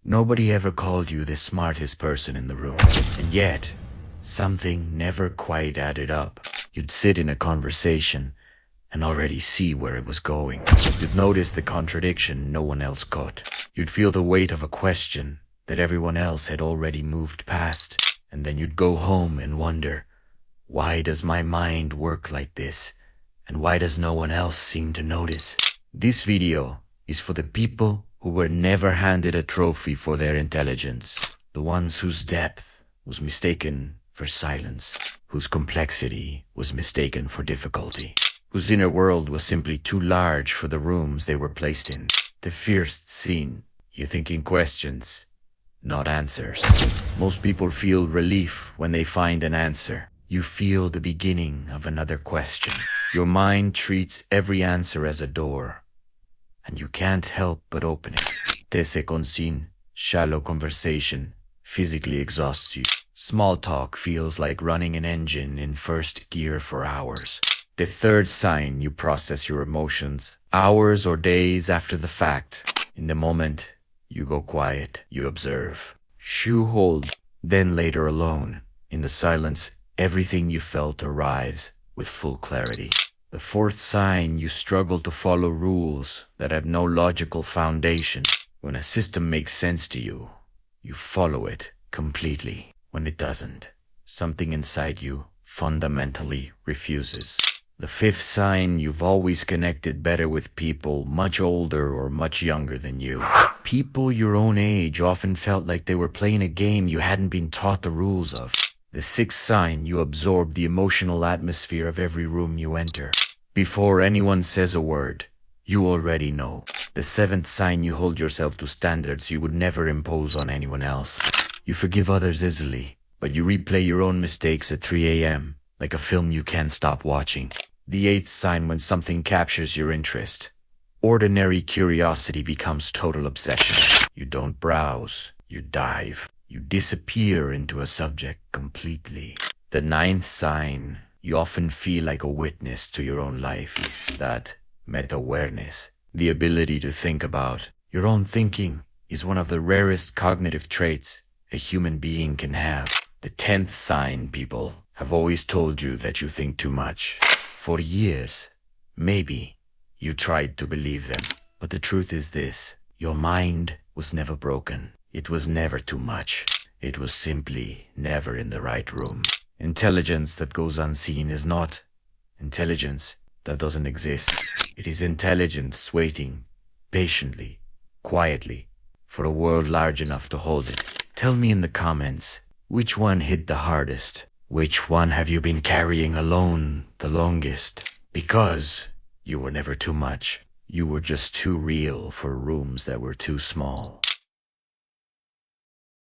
Nobody ever called you the smartest person in the room. And yet, something never quite added up. You'd sit in a conversation and already see where it was going. You'd notice the contradiction no one else caught. You'd feel the weight of a question that everyone else had already moved past. And then you'd go home and wonder, why does my mind work like this? And why does no one else seem to notice? This video is for the people who were never handed a trophy for their intelligence. The ones whose depth was mistaken for silence, whose complexity was mistaken for difficulty, whose inner world was simply too large for the rooms they were placed in. The first scene, you think in questions, not answers. Most people feel relief when they find an answer. You feel the beginning of another question. Your mind treats every answer as a door, and you can't help but open it. The second scene, shallow conversation, physically exhausts you. Small talk feels like running an engine in first gear for hours. The third sign, you process your emotions, hours or days after the fact. In the moment, you go quiet, you observe. Shoe hold, then later alone. In the silence, everything you felt arrives with full clarity. The fourth sign, you struggle to follow rules that have no logical foundation. When a system makes sense to you, you follow it completely. When it doesn't, something inside you fundamentally refuses. The fifth sign, you've always connected better with people much older or much younger than you. People your own age often felt like they were playing a game you hadn't been taught the rules of. The sixth sign, you absorb the emotional atmosphere of every room you enter. Before anyone says a word, you already know. The seventh sign, you hold yourself to standards you would never impose on anyone else. You forgive others easily, but you replay your own mistakes at 3 a.m. like a film you can't stop watching. The eighth sign, when something captures your interest, ordinary curiosity becomes total obsession. You don't browse, you dive. You disappear into a subject completely. The ninth sign, you often feel like a witness to your own life. That meta-awareness, the ability to think about your own thinking, is one of the rarest cognitive traits a human being can have. The 10th sign, people have always told you that you think too much. For years, maybe, you tried to believe them. But the truth is this, your mind was never broken. It was never too much. It was simply never in the right room. Intelligence that goes unseen is not intelligence that doesn't exist. It is intelligence waiting patiently, quietly, for a world large enough to hold it. Tell me in the comments, which one hit the hardest? Which one have you been carrying alone the longest? Because you were never too much. You were just too real for rooms that were too small.